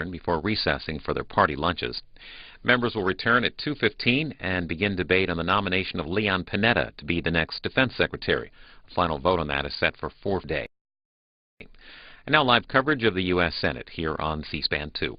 before recessing for their party lunches. Members will return at 2:15 and begin debate on the nomination of Leon Panetta to be the next Defense Secretary. A final vote on that is set for 4 days. And now live coverage of the U.S. Senate here on C-SPAN 2.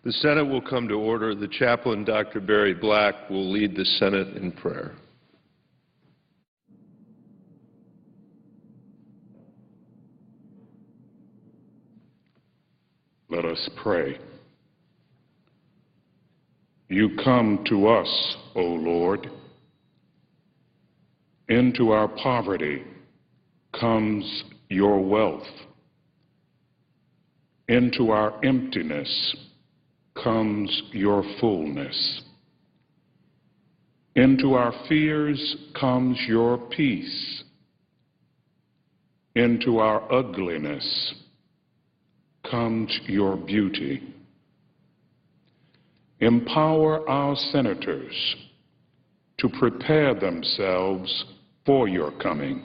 The Senate will come to order. The chaplain, Dr. Barry Black, will lead the Senate in prayer. Let us pray. You come to us, O Lord. Into our poverty comes your wealth. Into our emptiness comes your fullness. Into our fears comes your peace. Into our ugliness comes your beauty. Empower our senators to prepare themselves for your coming.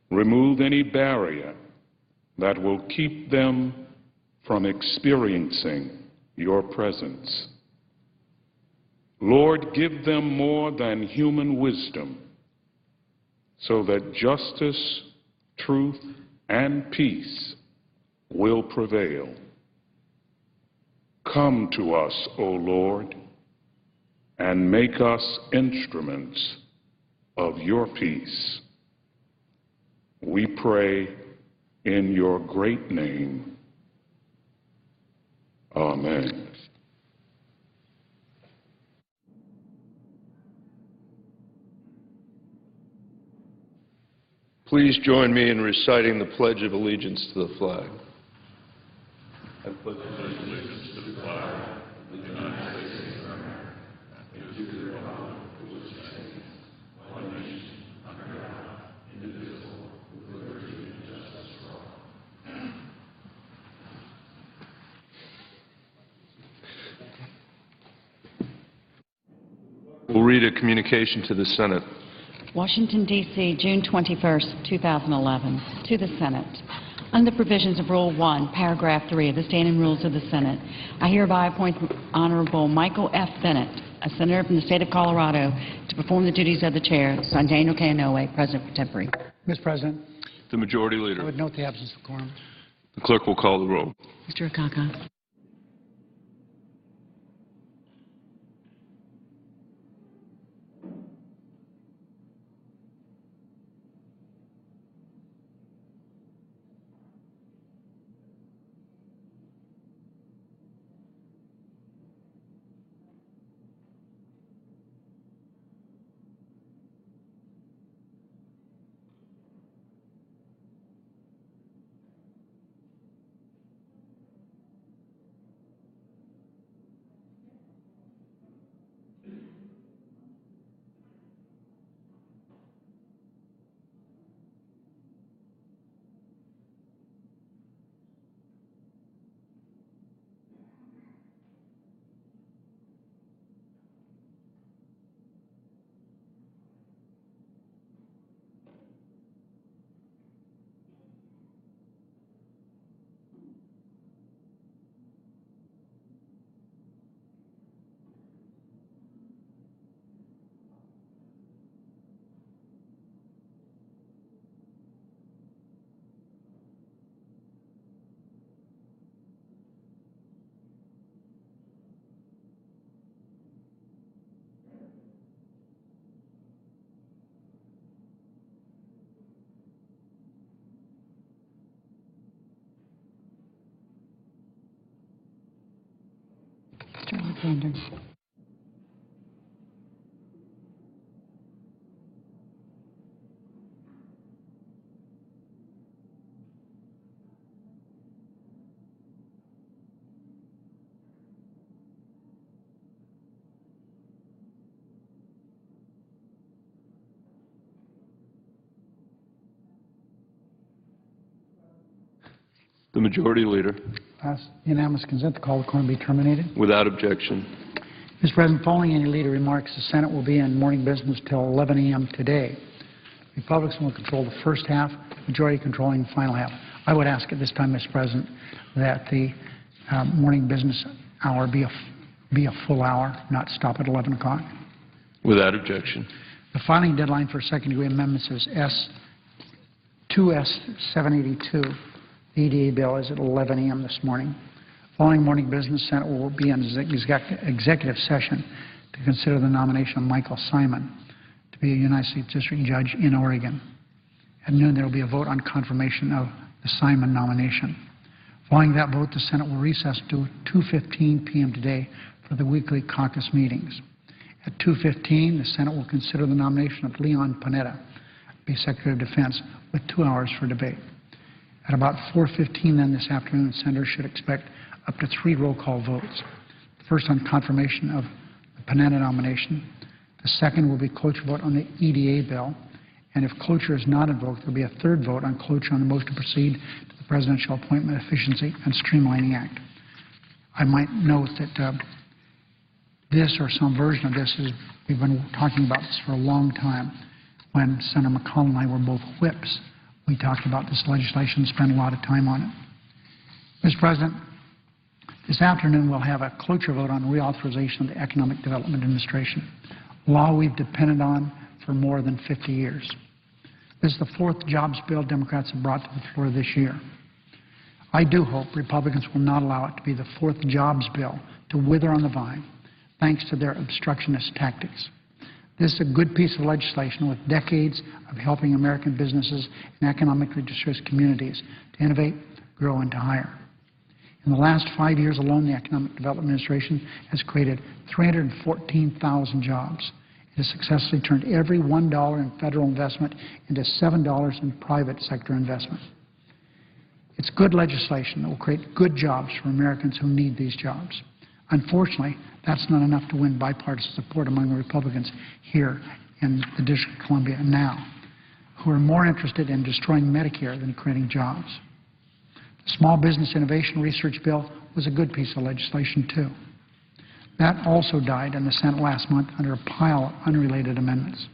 Remove any barrier that will keep them from experiencing your presence. Lord, give them more than human wisdom so that justice, truth, and peace will prevail. Come to us, O Lord, and make us instruments of your peace. We pray in your great name. Amen. Please join me in reciting the Pledge of Allegiance to the flag. I pledge allegiance to the flag of the United States of America and to the republic for which it stands, one nation, under God, indivisible, with liberty and justice for all. We'll read a communication to the Senate. Washington, D.C., June 21st, 2011. To the Senate. Under the provisions of Rule 1, Paragraph 3 of the Standing Rules of the Senate, I hereby appoint Honorable Michael F. Bennett, a senator from the state of Colorado, to perform the duties of the chair, signed Daniel K. Inouye, President pro tempore. Mr. President, The Majority Leader. I would note the absence of quorum. The clerk will call the roll. Mr. Akaka. Mr. Alexander. The Majority Leader. Passed. Unanimous consent the call of the quorum be terminated. Without objection. Mr. President, following any leader remarks, the Senate will be in morning business till 11 a.m. today. Republicans will control the first half, majority controlling the final half. I would ask at this time, Mr. President, that the morning business hour be a full hour, not stop at 11 o'clock. Without objection. The filing deadline for second-degree amendments is 2S782. The EDA bill is at 11 a.m. this morning. Following morning business, Senate will be in executive session to consider the nomination of Michael Simon to be a United States District Judge in Oregon. At noon, there will be a vote on confirmation of the Simon nomination. Following that vote, the Senate will recess to 2:15 p.m. today for the weekly caucus meetings. At 2:15, the Senate will consider the nomination of Leon Panetta to be Secretary of Defense with 2 hours for debate. At about 4:15 then this afternoon, senators should expect up to 3 roll call votes. The first on confirmation of the Panetta nomination. The second will be cloture vote on the EDA bill. And if cloture is not invoked, there will be a third vote on cloture on the motion to proceed to the Presidential Appointment Efficiency and Streamlining Act. I might note that this or some version of this is, we've been talking about this for a long time. When Senator McConnell and I were both whips, we talked about this legislation, spent a lot of time on it. Mr. President, this afternoon we'll have a cloture vote on reauthorization of the Economic Development Administration, a law we've depended on for more than 50 years. This is the 4th jobs bill Democrats have brought to the floor this year. I do hope Republicans will not allow it to be the 4th jobs bill to wither on the vine, thanks to their obstructionist tactics. This is a good piece of legislation with decades of helping American businesses and economically distressed communities to innovate, grow, and to hire. In the last 5 years alone, the Economic Development Administration has created 314,000 jobs. It has successfully turned every $1 in federal investment into $7 in private sector investment. It's good legislation that will create good jobs for Americans who need these jobs. Unfortunately, that's not enough to win bipartisan support among the Republicans here in the District of Columbia now, who are more interested in destroying Medicare than creating jobs. The Small Business Innovation Research Bill was a good piece of legislation, too. That also died in the Senate last month under a pile of unrelated amendments.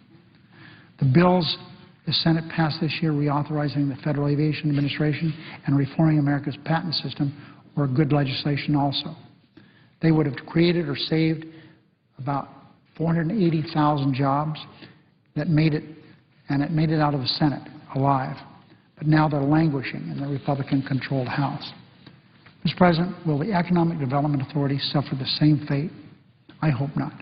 The bills the Senate passed this year reauthorizing the Federal Aviation Administration and reforming America's patent system were good legislation also. They would have created or saved about 480,000 jobs that made it out of the Senate alive. But now they're languishing in the Republican-controlled House. Mr. President, will the Economic Development Authority suffer the same fate? I hope not.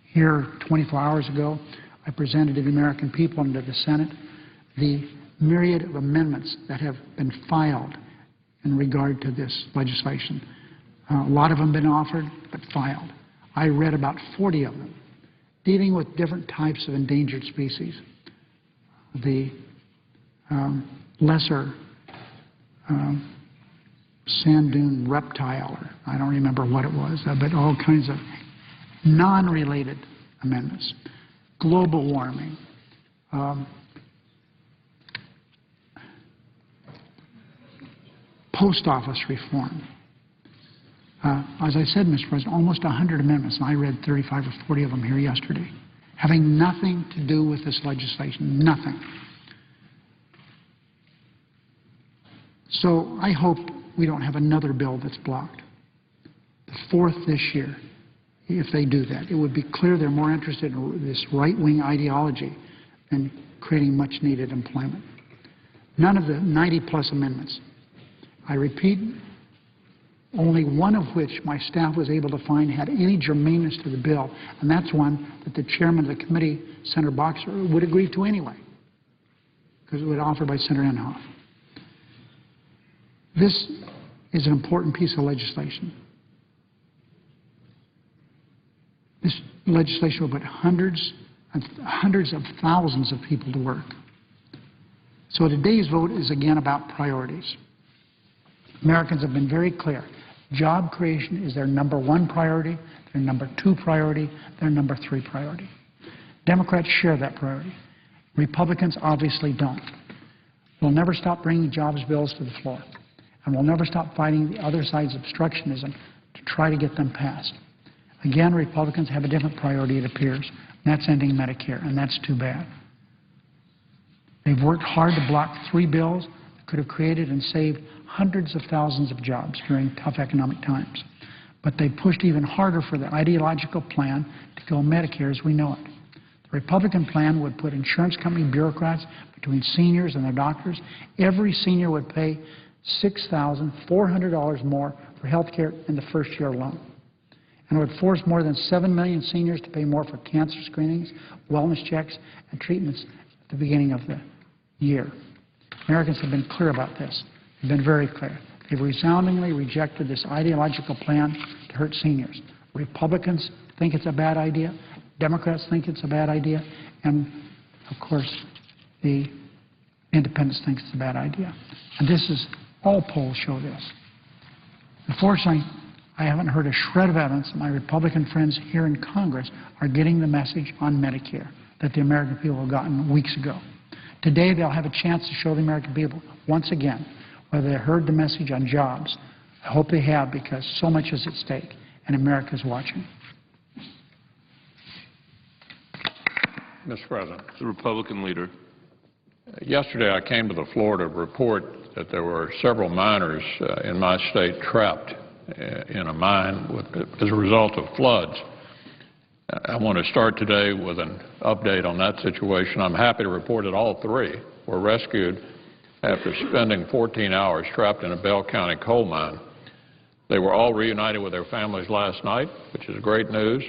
Here, 24 hours ago, I presented to the American people and to the Senate the myriad of amendments that have been filed in regard to this legislation. A lot of them have been offered, but filed. I read about 40 of them, dealing with different types of endangered species. The lesser sand dune reptile, or I don't remember what it was, but all kinds of non-related amendments. Global warming, post office reform. As I said, Mr. President, almost 100 amendments, and I read 35 or 40 of them here yesterday, having nothing to do with this legislation, nothing. So I hope we don't have another bill that's blocked. The 4th this year, if they do that. It would be clear they're more interested in this right-wing ideology than creating much-needed employment. None of the 90-plus amendments, I repeat, only one of which my staff was able to find had any germaneness to the bill, and that's one that the chairman of the committee, Senator Boxer, would agree to anyway, because it was offered by Senator Inhofe. This is an important piece of legislation. This legislation will put hundreds of thousands of people to work. So today's vote is again about priorities. Americans have been very clear. Job creation is their #1 priority, their #2 priority, their #3 priority. Democrats share that priority. Republicans obviously don't. We'll never stop bringing jobs bills to the floor. and we'll never stop fighting the other side's obstructionism to try to get them passed. Again, Republicans have a different priority, it appears, and that's ending Medicare, and that's too bad. They've worked hard to block 3 bills that could have created and saved hundreds of thousands of jobs during tough economic times. But they pushed even harder for the ideological plan to kill Medicare as we know it. The Republican plan would put insurance company bureaucrats between seniors and their doctors. Every senior would pay $6,400 more for health care in the first year alone. And it would force more than 7 million seniors to pay more for cancer screenings, wellness checks, and treatments at the beginning of the year. Americans have been clear about this. They've been very clear. They've resoundingly rejected this ideological plan to hurt seniors. Republicans think it's a bad idea. Democrats think it's a bad idea. And, of course, the independents think it's a bad idea. And this is, all polls show this. Unfortunately, I haven't heard a shred of evidence that my Republican friends here in Congress are getting the message on Medicare that the American people have gotten weeks ago. Today, they'll have a chance to show the American people, once again, whether they heard the message on jobs. I hope they have, because so much is at stake, and America's watching. Mr. President, The Republican leader. yesterday I came to the floor to report that there were several miners in my state trapped in a mine as a result of floods. I want to start today with an update on that situation. I'm happy to report that all 3 were rescued after spending 14 hours trapped in a Bell County coal mine. They were all reunited with their families last night, which is great news.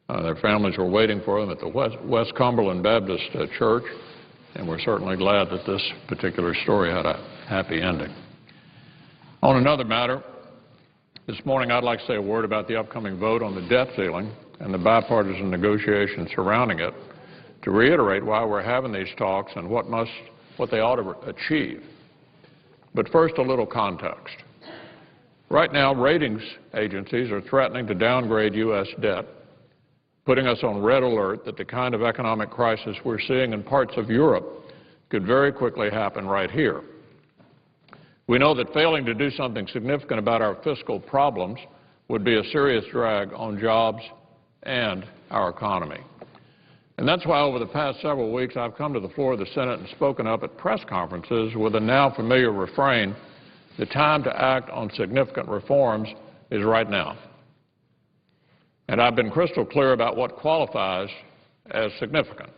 Their families were waiting for them at the West Cumberland Baptist Church, and we're certainly glad that this particular story had a happy ending. On another matter, this morning I'd like to say a word about the upcoming vote on the debt ceiling and the bipartisan negotiations surrounding it, to reiterate why we're having these talks and what they ought to achieve. But first, a little context. Right now, ratings agencies are threatening to downgrade U.S. debt, putting us on red alert that the kind of economic crisis we're seeing in parts of Europe could very quickly happen right here. We know that failing to do something significant about our fiscal problems would be a serious drag on jobs and our economy. And that's why over the past several weeks I've come to the floor of the Senate and spoken up at press conferences with a now familiar refrain: the time to act on significant reforms is right now. And I've been crystal clear about what qualifies as significant.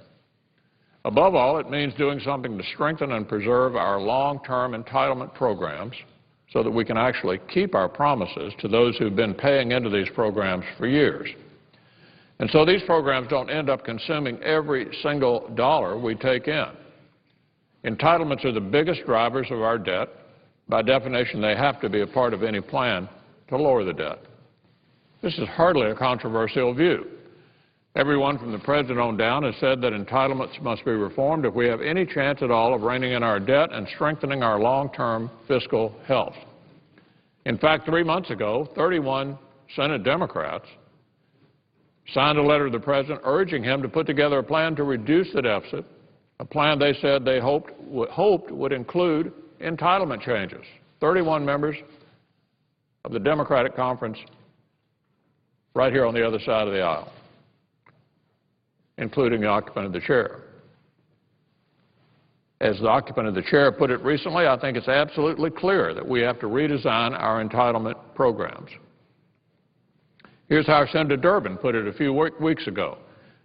Above all, it means doing something to strengthen and preserve our long-term entitlement programs so that we can actually keep our promises to those who've been paying into these programs for years. And so these programs don't end up consuming every single dollar we take in. Entitlements are the biggest drivers of our debt. By definition, they have to be a part of any plan to lower the debt. This is hardly a controversial view. Everyone from the President on down has said that entitlements must be reformed if we have any chance at all of reining in our debt and strengthening our long-term fiscal health. In fact, 3 months ago, 31 Senate Democrats signed a letter to the President urging him to put together a plan to reduce the deficit, a plan they said they hoped would include entitlement changes. 31 members of the Democratic Conference right here on the other side of the aisle, including the occupant of the chair. As the occupant of the chair put it recently, I think it's absolutely clear that we have to redesign our entitlement programs. Here's how Senator Durbin put it a few weeks ago: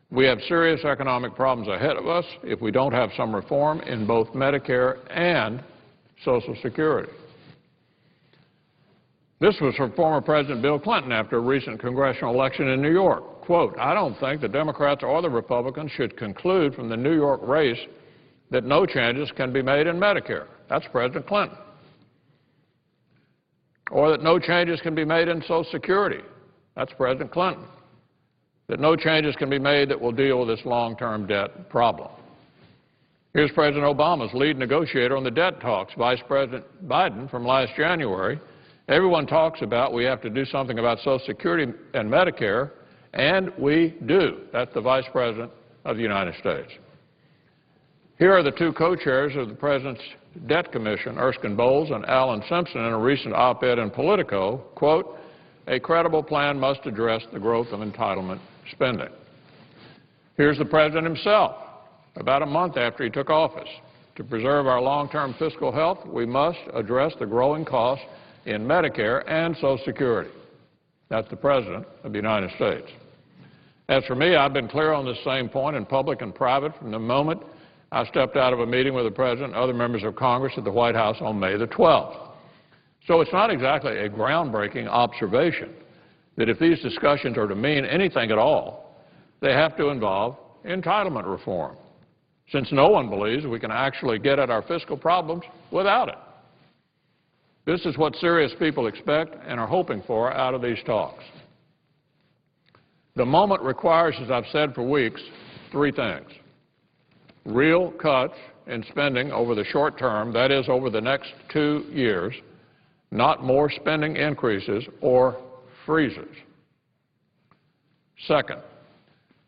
we have serious economic problems ahead of us if we don't have some reform in both Medicare and Social Security. This was from former President Bill Clinton after a recent congressional election in New York. Quote, "I don't think the Democrats or the Republicans should conclude from the New York race that no changes can be made in Medicare." That's President Clinton. Or that no changes can be made in Social Security. That's President Clinton. That no changes can be made that will deal with this long-term debt problem. Here's President Obama's lead negotiator on the debt talks, Vice President Biden, from last January. Everyone talks about we have to do something about Social Security and Medicare, and we do. That's the Vice President of the United States. Here are the two co-chairs of the President's Debt Commission, Erskine Bowles and Alan Simpson, in a recent op-ed in Politico, quote, "A credible plan must address the growth of entitlement spending." Here's the President himself, about a month after he took office. "To preserve our long-term fiscal health, we must address the growing costs in Medicare and Social Security." That's the President of the United States. As for me, I've been clear on this same point in public and private from the moment I stepped out of a meeting with the President and other members of Congress at the White House on May the 12th. So it's not exactly a groundbreaking observation that if these discussions are to mean anything at all, they have to involve entitlement reform, since no one believes we can actually get at our fiscal problems without it. This is what serious people expect and are hoping for out of these talks. The moment requires, as I've said for weeks, three things: real cuts in spending over the short term, that is, over the next 2 years, not more spending increases or freezes. Second,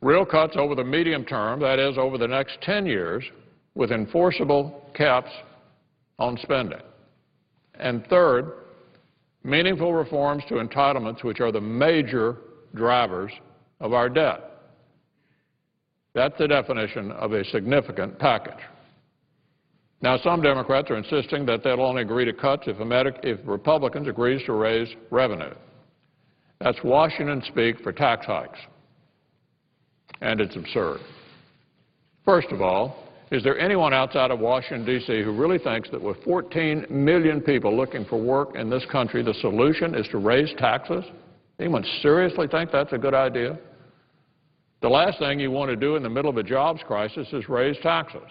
real cuts over the medium term, that is, over the next 10 years, with enforceable caps on spending. And third, meaningful reforms to entitlements, which are the major drivers of our debt. That's the definition of a significant package. Now, some Democrats are insisting that they'll only agree to cuts if Republicans agree to raise revenue. That's Washington speak for tax hikes, and it's absurd. First of all, is there anyone outside of Washington, D.C. who really thinks that with 14 million people looking for work in this country, the solution is to raise taxes? Anyone seriously think that's a good idea? The last thing you want to do in the middle of a jobs crisis is raise taxes.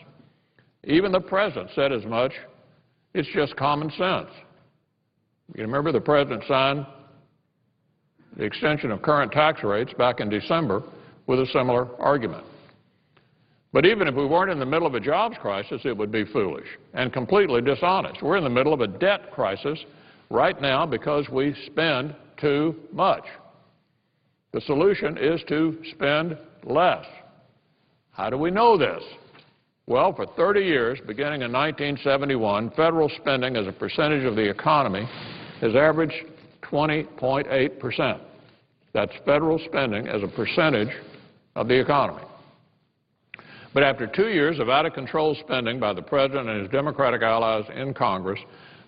Even the President said as much. It's just common sense. You remember the President signed the extension of current tax rates back in December with a similar argument. But even if we weren't in the middle of a jobs crisis, it would be foolish and completely dishonest. We're in the middle of a debt crisis right now because we spend too much. The solution is to spend less. How do we know this? Well, for 30 years, beginning in 1971, federal spending as a percentage of the economy has averaged 20.8%. That's federal spending as a percentage of the economy. But after 2 years of out-of-control spending by the President and his Democratic allies in Congress,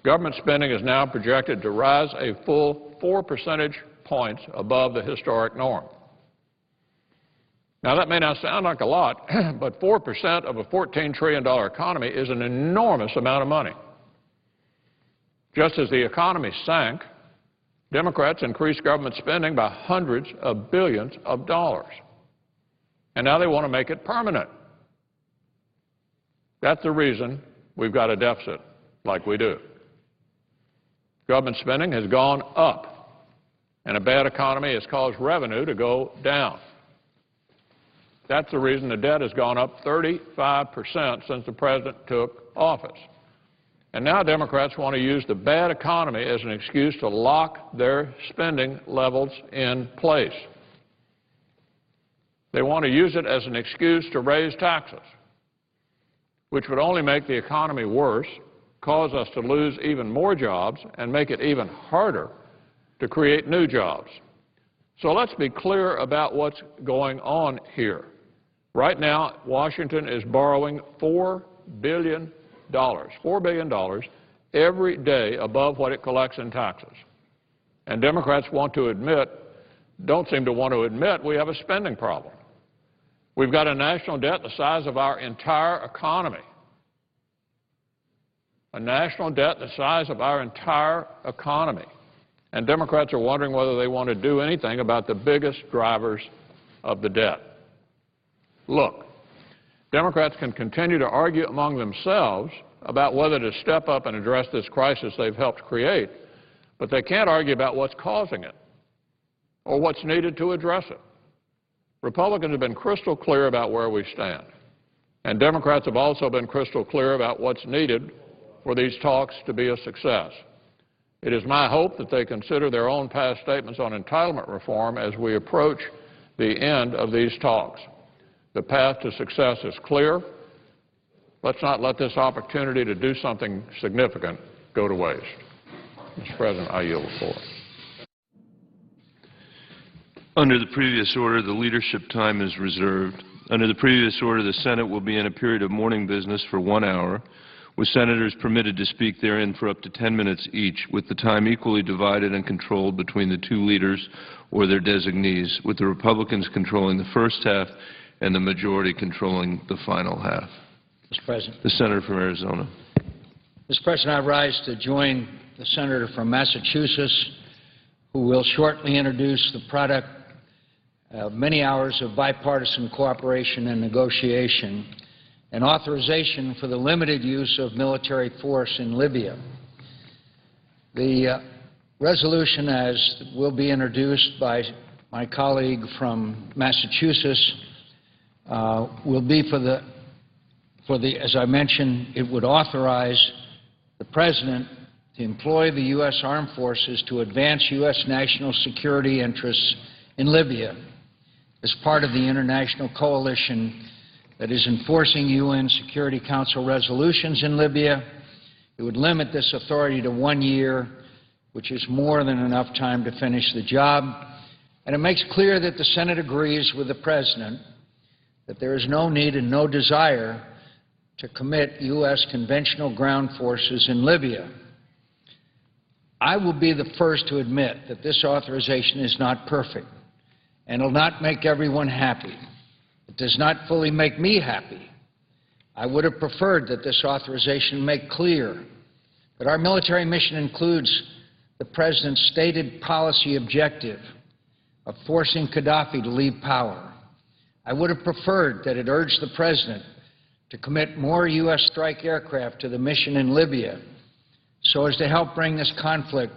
government spending is now projected to rise a full 4 percentage points above the historic norm. Now, that may not sound like a lot, but 4% of a $14 trillion economy is an enormous amount of money. Just as the economy sank, Democrats increased government spending by hundreds of billions of dollars. And now they want to make it permanent. That's the reason we've got a deficit like we do. Government spending has gone up, and a bad economy has caused revenue to go down. That's the reason the debt has gone up 35% since the President took office. And now Democrats want to use the bad economy as an excuse to lock their spending levels in place. They want to use it as an excuse to raise taxes, which would only make the economy worse, cause us to lose even more jobs, and make it even harder to create new jobs. So let's be clear about what's going on here. Right now, Washington is borrowing $4 billion every day above what it collects in taxes. And Democrats don't seem to want to admit we have a spending problem. We've got a national debt the size of our entire economy. A national debt the size of our entire economy. And Democrats are wondering whether they want to do anything about the biggest drivers of the debt. Look, Democrats can continue to argue among themselves about whether to step up and address this crisis they've helped create, but they can't argue about what's causing it or what's needed to address it. Republicans have been crystal clear about where we stand, and Democrats have also been crystal clear about what's needed for these talks to be a success. It is my hope that they consider their own past statements on entitlement reform as we approach the end of these talks. The path to success is clear. let's not let this opportunity to do something significant go to waste. Mr. President, I yield the floor. Under the previous order, the leadership time is reserved. Under the previous order, the Senate will be in a period of morning business for 1 hour, with senators permitted to speak therein for up to 10 minutes each, with the time equally divided and controlled between the two leaders or their designees, with the Republicans controlling the first half and the majority controlling the final half. Mr. President. The senator from Arizona. Mr. President, I rise to join the senator from Massachusetts, who will shortly introduce the product of many hours of bipartisan cooperation and negotiation, and authorization for the limited use of military force in Libya. The resolution, as will be introduced by my colleague from Massachusetts, will be as I mentioned, it would authorize the President to employ the U.S. Armed Forces to advance U.S. national security interests in Libya as part of the international coalition that is enforcing UN Security Council resolutions in Libya. It would limit this authority to 1 year, which is more than enough time to finish the job. And it makes clear that the Senate agrees with the President that there is no need and no desire to commit U.S. conventional ground forces in Libya. I will be the first to admit that this authorization is not perfect and will not make everyone happy. It does not fully make me happy. I would have preferred that this authorization make clear that our military mission includes the President's stated policy objective of forcing Gaddafi to leave power. I would have preferred that it urged the President to commit more U.S. strike aircraft to the mission in Libya so as to help bring this conflict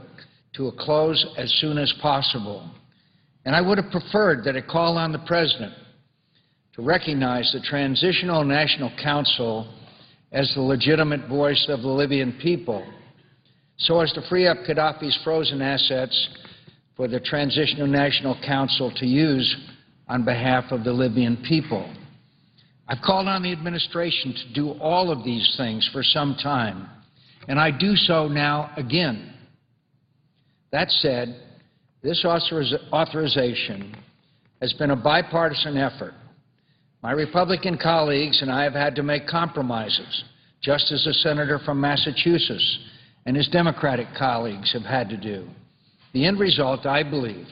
to a close as soon as possible. And I would have preferred that it call on the President to recognize the Transitional National Council as the legitimate voice of the Libyan people so as to free up Gaddafi's frozen assets for the Transitional National Council to use on behalf of the Libyan people. I've called on the administration to do all of these things for some time, and I do so now again. That said, this authorization has been a bipartisan effort. My Republican colleagues and I have had to make compromises, just as the senator from Massachusetts and his Democratic colleagues have had to do. The end result, I believe,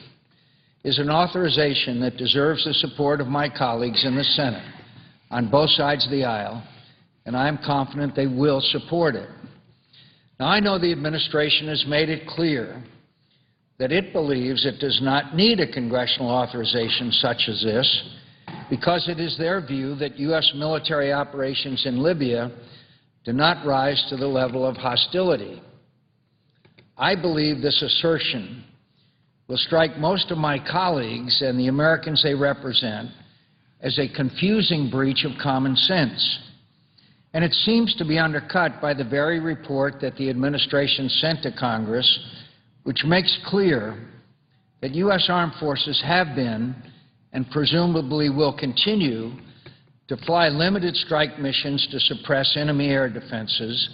is an authorization that deserves the support of my colleagues in the Senate on both sides of the aisle, and I am confident they will support it. Now, I know the administration has made it clear that it believes it does not need a congressional authorization such as this because it is their view that U.S. military operations in Libya do not rise to the level of hostility. I believe this assertion will strike most of my colleagues and the Americans they represent as a confusing breach of common sense. And it seems to be undercut by the very report that the administration sent to Congress, which makes clear that U.S. armed forces have been and presumably will continue to fly limited strike missions to suppress enemy air defenses,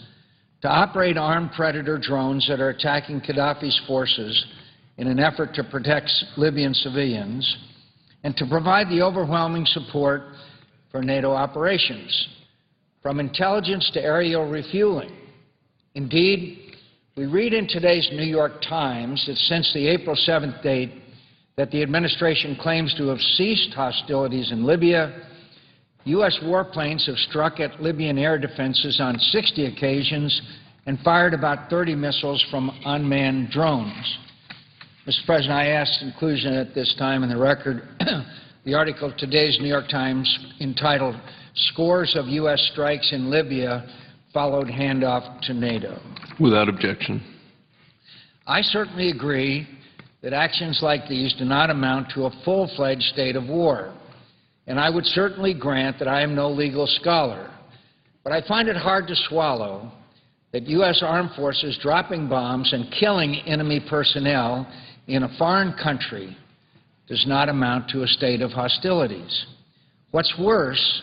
to operate armed predator drones that are attacking Gaddafi's forces in an effort to protect Libyan civilians, and to provide the overwhelming support for NATO operations, from intelligence to aerial refueling. Indeed, we read in today's New York Times that since the April 7th date that the administration claims to have ceased hostilities in Libya, U.S. warplanes have struck at Libyan air defenses on 60 occasions and fired about 30 missiles from unmanned drones. Mr. President, I ask inclusion at this time in the record the article of today's New York Times entitled, "Scores of U.S. Strikes in Libya Followed Handoff to NATO." Without objection. I certainly agree that actions like these do not amount to a full-fledged state of war, and I would certainly grant that I am no legal scholar. But I find it hard to swallow that U.S. armed forces dropping bombs and killing enemy personnel in a foreign country does not amount to a state of hostilities. What's worse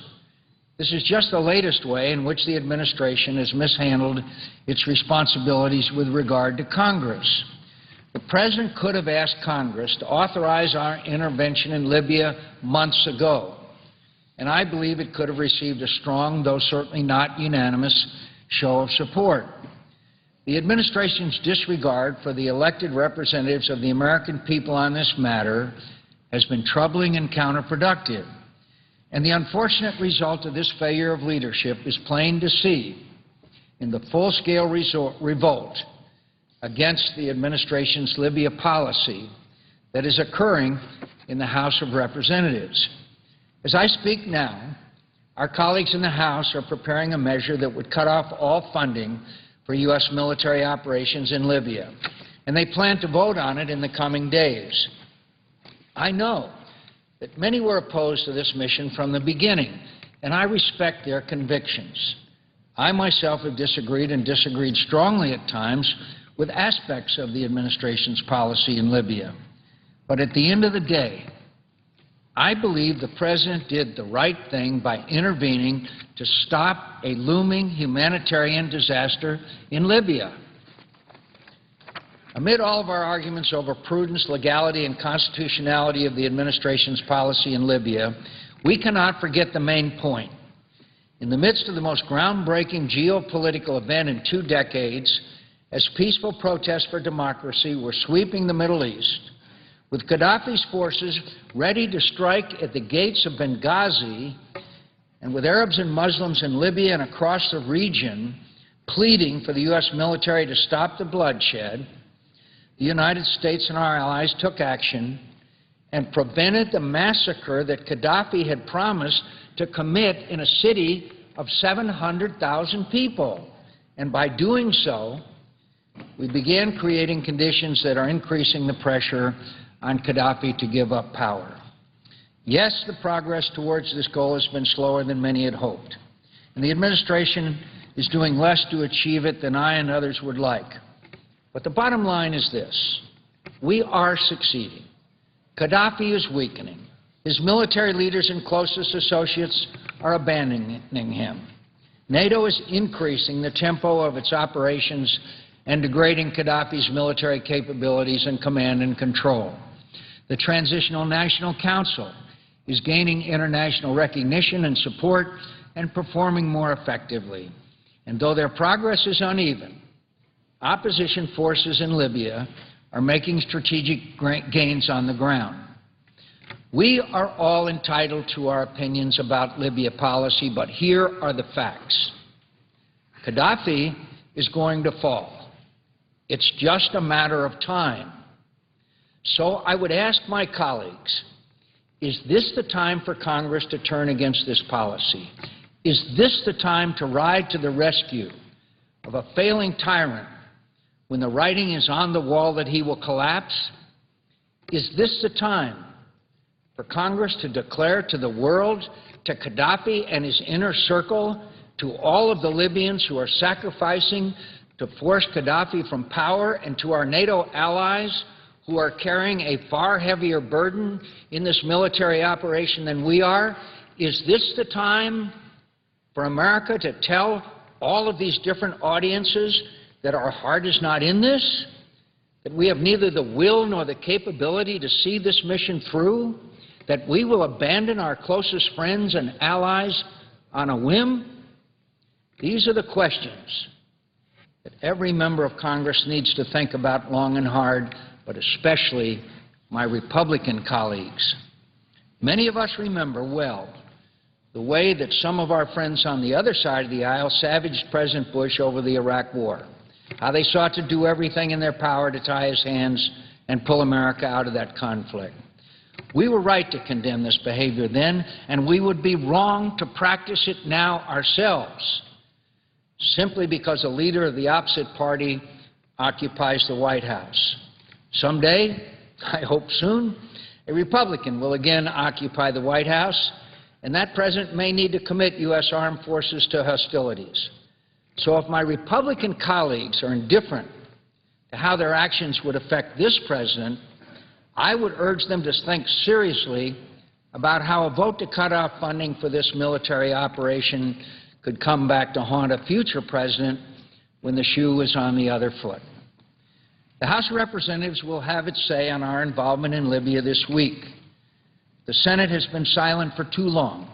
This is just the latest way in which the administration has mishandled its responsibilities with regard to Congress. The President could have asked Congress to authorize our intervention in Libya months ago, and I believe it could have received a strong, though certainly not unanimous, show of support. The administration's disregard for the elected representatives of the American people on this matter has been troubling and counterproductive. And the unfortunate result of this failure of leadership is plain to see in the full-scale revolt against the administration's Libya policy that is occurring in the House of Representatives. As I speak now, our colleagues in the House are preparing a measure that would cut off all funding for U.S. military operations in Libya, and they plan to vote on it in the coming days. I know that many were opposed to this mission from the beginning, and I respect their convictions. I myself have disagreed and disagreed strongly at times with aspects of the administration's policy in Libya. But at the end of the day, I believe the President did the right thing by intervening to stop a looming humanitarian disaster in Libya. Amid all of our arguments over prudence, legality, and constitutionality of the administration's policy in Libya, we cannot forget the main point. In the midst of the most groundbreaking geopolitical event in 2 decades, as peaceful protests for democracy were sweeping the Middle East, with Gaddafi's forces ready to strike at the gates of Benghazi, and with Arabs and Muslims in Libya and across the region pleading for the U.S. military to stop the bloodshed, the United States and our allies took action and prevented the massacre that Gaddafi had promised to commit in a city of 700,000 people. And by doing so, we began creating conditions that are increasing the pressure on Gaddafi to give up power. Yes, the progress towards this goal has been slower than many had hoped, and the administration is doing less to achieve it than I and others would like. But the bottom line is this: we are succeeding. Gaddafi is weakening. His military leaders and closest associates are abandoning him. NATO is increasing the tempo of its operations and degrading Gaddafi's military capabilities and command and control. The Transitional National Council is gaining international recognition and support and performing more effectively. And though their progress is uneven, opposition forces in Libya are making strategic gains on the ground. We are all entitled to our opinions about Libya policy, but here are the facts. Gaddafi is going to fall. It's just a matter of time. So I would ask my colleagues, is this the time for Congress to turn against this policy? Is this the time to ride to the rescue of a failing tyrant when the writing is on the wall that he will collapse? Is this the time for Congress to declare to the world, to Gaddafi and his inner circle, to all of the Libyans who are sacrificing to force Gaddafi from power, and to our NATO allies who are carrying a far heavier burden in this military operation than we are, is this the time for America to tell all of these different audiences that our heart is not in this, that we have neither the will nor the capability to see this mission through, that we will abandon our closest friends and allies on a whim? These are the questions that every member of Congress needs to think about long and hard, but especially my Republican colleagues. Many of us remember well the way that some of our friends on the other side of the aisle savaged President Bush over the Iraq War, how they sought to do everything in their power to tie his hands and pull America out of that conflict. We were right to condemn this behavior then, and we would be wrong to practice it now ourselves, simply because a leader of the opposite party occupies the White House. Someday, I hope soon, a Republican will again occupy the White House, and that president may need to commit U.S. armed forces to hostilities. So if my Republican colleagues are indifferent to how their actions would affect this president, I would urge them to think seriously about how a vote to cut off funding for this military operation could come back to haunt a future president when the shoe is on the other foot. The House of Representatives will have its say on our involvement in Libya this week. The Senate has been silent for too long.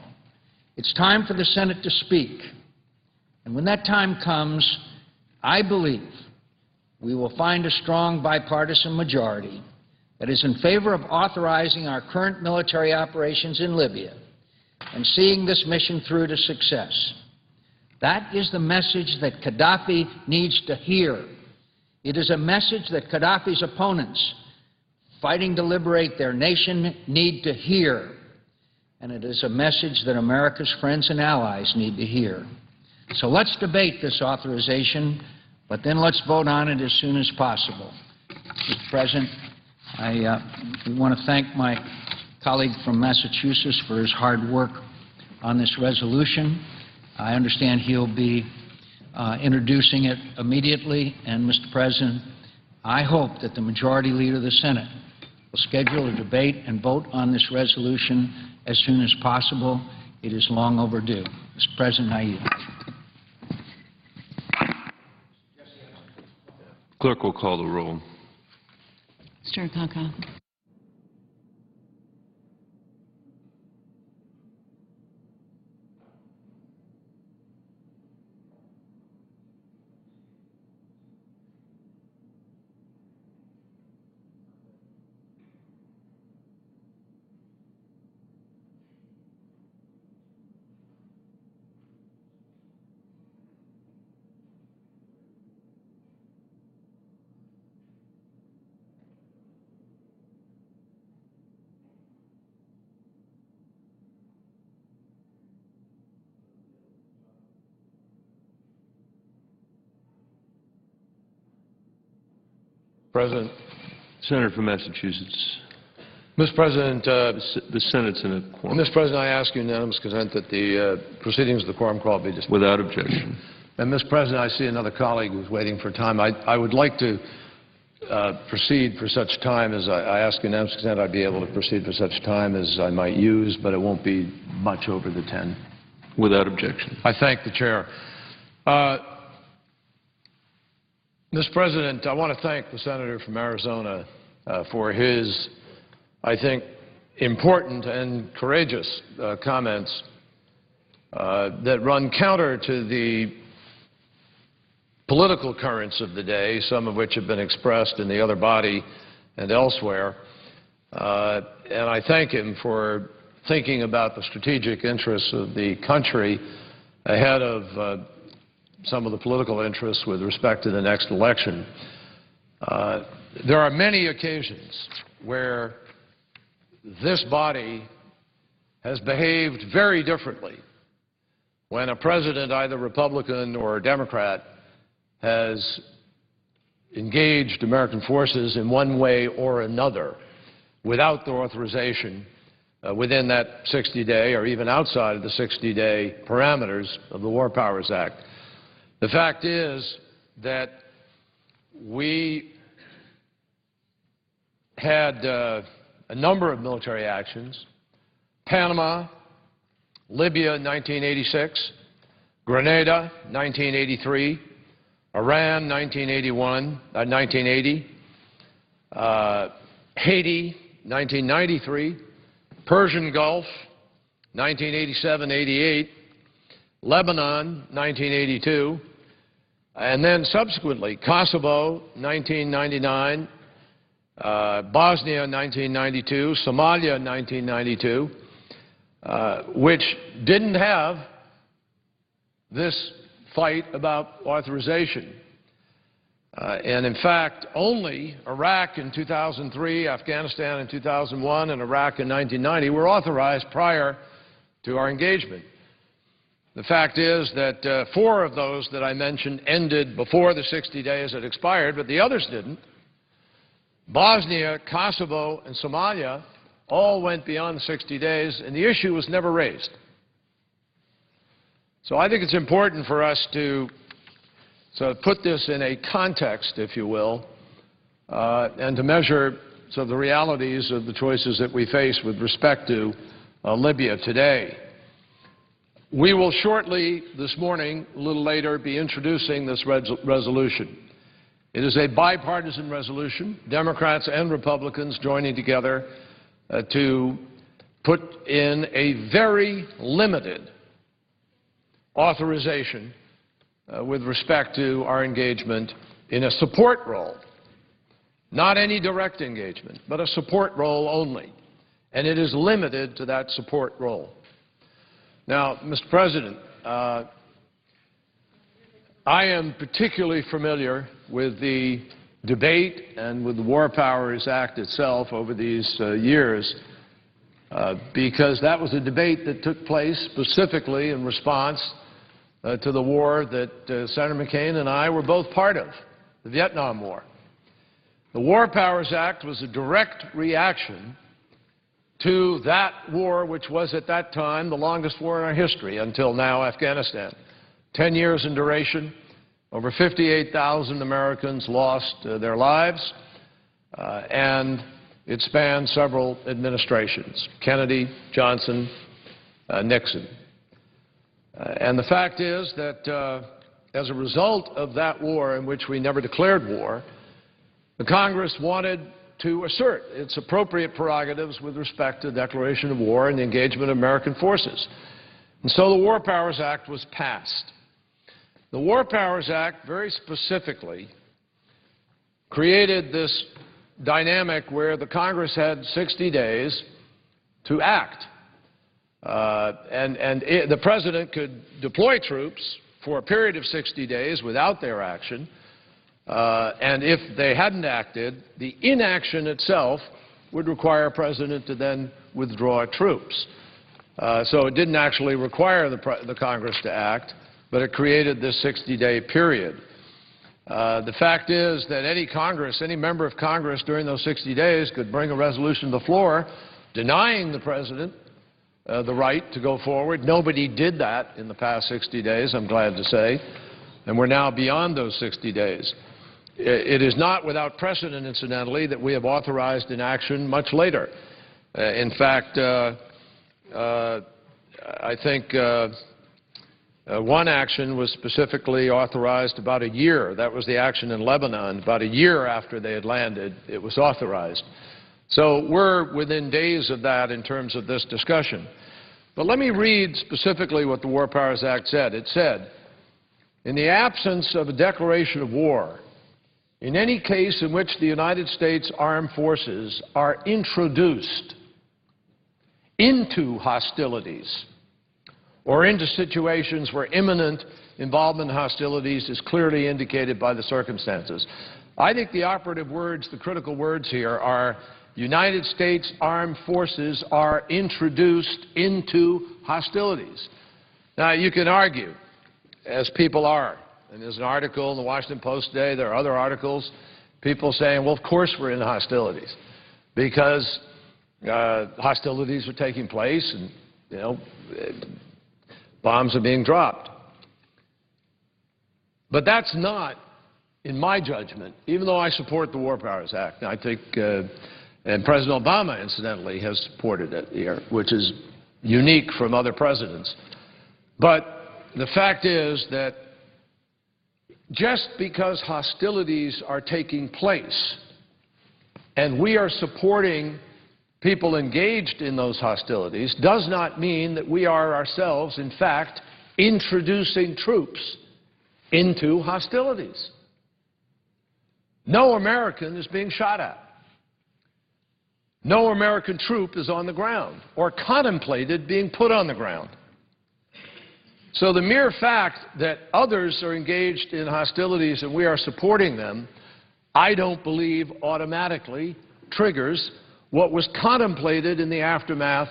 It's time for the Senate to speak. And when that time comes, I believe we will find a strong bipartisan majority that is in favor of authorizing our current military operations in Libya and seeing this mission through to success. That is the message that Gaddafi needs to hear. It is a message that Gaddafi's opponents fighting to liberate their nation need to hear. And it is a message that America's friends and allies need to hear. So let's debate this authorization, but then let's vote on it as soon as possible. Mr. President, I want to thank my colleague from Massachusetts for his hard work on this resolution. I understand he'll be introducing it immediately, and Mr. President, I hope that the Majority Leader of the Senate will schedule a debate and vote on this resolution as soon as possible. It is long overdue. Mr. President, I yield. Clerk will call the roll. Mr. Akaka. President. Senator from Massachusetts. Mr. President, The Senate's in a quorum. Mr. President, I ask unanimous consent that the proceedings of the quorum call be dismissed. Without objection. And, Mr. President, I see another colleague who's waiting for time. I would like to proceed for such time as I ask unanimous consent. I'd be able to proceed for such time as I might use, but it won't be much over the 10. Without objection. I thank the chair. Mr. President, I want to thank the senator from Arizona for his, I think, important and courageous comments that run counter to the political currents of the day, some of which have been expressed in the other body and elsewhere. And I thank him for thinking about the strategic interests of the country ahead of some of the political interests with respect to the next election. There are many occasions where this body has behaved very differently when a president, either Republican or Democrat, has engaged American forces in one way or another without their authorization within that 60-day or even outside of the 60-day parameters of the War Powers Act. The fact is that we had a number of military actions: Panama, Libya in 1986, Grenada 1983, Iran 1980, Haiti 1993, Persian Gulf 1987-88, Lebanon 1982, and then subsequently Kosovo 1999, Bosnia 1992, Somalia 1992, which didn't have this fight about authorization. And in fact, only Iraq in 2003, Afghanistan in 2001, and Iraq in 1990 were authorized prior to our engagement. The fact is that 4 of those that I mentioned ended before the 60 days had expired, but the others didn't. Bosnia, Kosovo, and Somalia all went beyond the 60 days, and the issue was never raised. So I think it's important for us to put this in a context, if you will, and to measure the realities of the choices that we face with respect to Libya today. We will shortly, this morning, a little later, be introducing this resolution. It is a bipartisan resolution, Democrats and Republicans joining together to put in a very limited authorization with respect to our engagement in a support role. Not any direct engagement, but a support role only. And it is limited to that support role. Now, Mr. President, I am particularly familiar with the debate and with the War Powers Act itself over these years because that was a debate that took place specifically in response to the war that Senator McCain and I were both part of, the Vietnam War. The War Powers Act was a direct reaction to that war, which was at that time the longest war in our history until now, Afghanistan. 10 years in duration, over 58,000 Americans lost their lives, and it spanned several administrations, Kennedy, Johnson, Nixon. And the fact is that as a result of that war, in which we never declared war, the Congress wanted to assert its appropriate prerogatives with respect to the declaration of war and the engagement of American forces. And so the War Powers Act was passed. The War Powers Act very specifically created this dynamic where the Congress had 60 days to act. The President could deploy troops for a period of 60 days without their action. And if they hadn't acted, the inaction itself would require a president to then withdraw troops. So it didn't actually require the Congress to act, but it created this 60-day period. The fact is that any member of Congress during those 60 days could bring a resolution to the floor denying the president the right to go forward. Nobody did that in the past 60 days, I'm glad to say, and we're now beyond those 60 days. It is not without precedent, incidentally, that we have authorized inaction much later. In fact, I think one action was specifically authorized about a year. That was the action in Lebanon. About a year after they had landed, it was authorized. So we're within days of that in terms of this discussion. But let me read specifically what the War Powers Act said. It said, in the absence of a declaration of war, in any case in which the United States Armed Forces are introduced into hostilities or into situations where imminent involvement in hostilities is clearly indicated by the circumstances. I think the operative words, the critical words here are United States Armed Forces are introduced into hostilities. Now, you can argue, as people are, and there's an article in the Washington Post today, there are other articles, people saying, well, of course we're in hostilities, because hostilities are taking place and, you know, bombs are being dropped. But that's not, in my judgment, even though I support the War Powers Act, and I think, and President Obama, incidentally, has supported it here, which is unique from other presidents. But the fact is that just because hostilities are taking place and we are supporting people engaged in those hostilities does not mean that we are ourselves, in fact, introducing troops into hostilities. No American is being shot at. No American troop is on the ground or contemplated being put on the ground. So the mere fact that others are engaged in hostilities and we are supporting them, I don't believe automatically triggers what was contemplated in the aftermath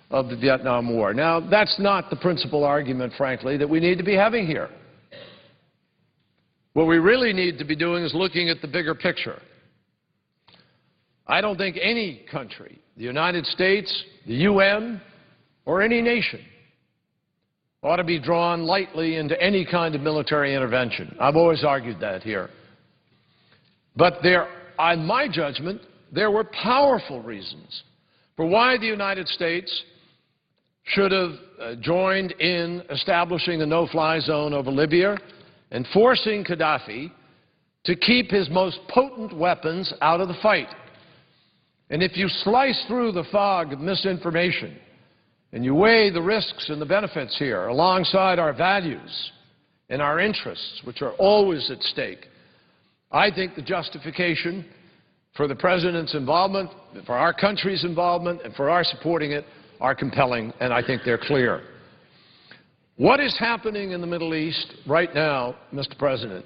of the Vietnam War. Now, that's not the principal argument, frankly, that we need to be having here. What we really need to be doing is looking at the bigger picture. I don't think any country, the United States, the UN, or any nation, ought to be drawn lightly into any kind of military intervention. I've always argued that here. But there, in my judgment, there were powerful reasons for why the United States should have joined in establishing a no-fly zone over Libya and forcing Gaddafi to keep his most potent weapons out of the fight. And if you slice through the fog of misinformation and you weigh the risks and the benefits here alongside our values and our interests, which are always at stake, I think the justification for the President's involvement, for our country's involvement, and for our supporting it are compelling, and I think they're clear. What is happening in the Middle East right now, Mr. President,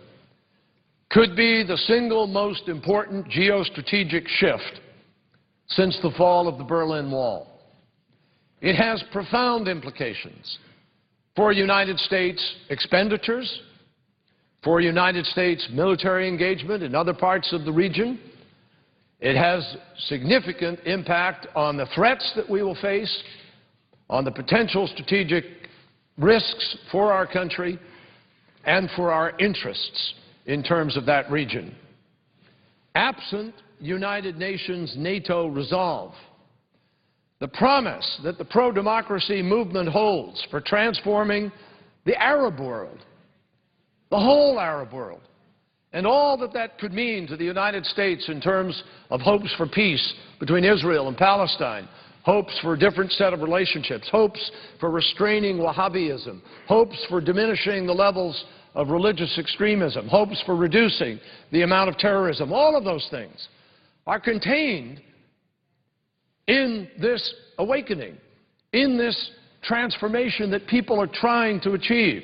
could be the single most important geostrategic shift since the fall of the Berlin Wall. It has profound implications for United States expenditures, for United States military engagement in other parts of the region. It has significant impact on the threats that we will face, on the potential strategic risks for our country, and for our interests in terms of that region. Absent United Nations NATO resolve, the promise that the pro-democracy movement holds for transforming the Arab world, the whole Arab world, and all that that could mean to the United States in terms of hopes for peace between Israel and Palestine, hopes for a different set of relationships, hopes for restraining Wahhabism, hopes for diminishing the levels of religious extremism, hopes for reducing the amount of terrorism. All of those things are contained in this awakening, in this transformation that people are trying to achieve,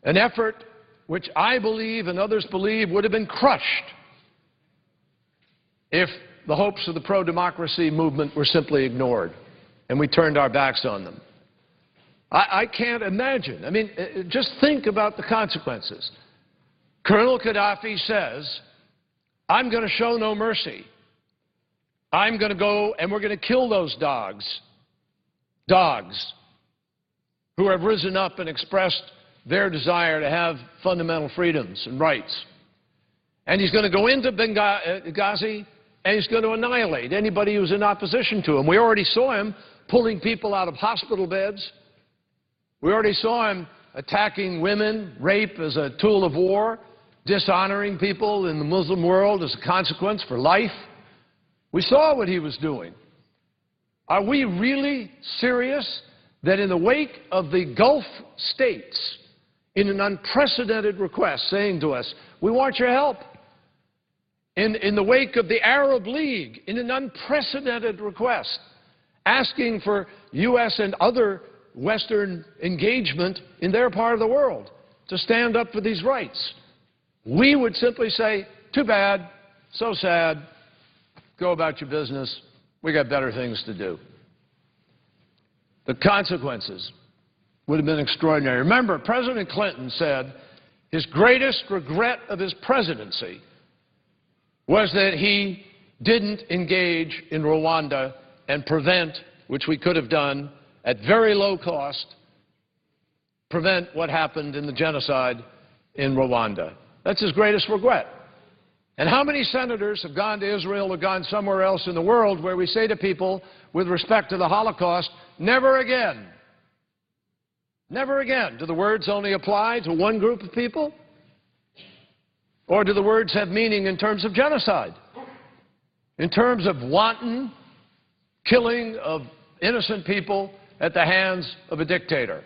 an effort which I believe and others believe would have been crushed if the hopes of the pro-democracy movement were simply ignored and we turned our backs on them. I can't imagine. I mean, just think about the consequences. Colonel Gaddafi says, I'm going to show no mercy. I'm going to go and we're going to kill those dogs who have risen up and expressed their desire to have fundamental freedoms and rights. And he's going to go into Benghazi and he's going to annihilate anybody who's in opposition to him. We already saw him pulling people out of hospital beds. We already saw him attacking women, rape as a tool of war, dishonoring people in the Muslim world as a consequence for life. We saw what he was doing. Are we really serious that in the wake of the Gulf states, in an unprecedented request saying to us, we want your help, in the wake of the Arab League, in an unprecedented request, asking for U.S. and other Western engagement in their part of the world to stand up for these rights, we would simply say, too bad, so sad, go about your business, we got better things to do. The consequences would have been extraordinary. Remember, President Clinton said his greatest regret of his presidency was that he didn't engage in Rwanda and prevent, which we could have done at very low cost, prevent what happened in the genocide in Rwanda. That's his greatest regret. And how many senators have gone to Israel or gone somewhere else in the world where we say to people with respect to the Holocaust, never again? Never again. Do the words only apply to one group of people? Or do the words have meaning in terms of genocide? In terms of wanton killing of innocent people at the hands of a dictator?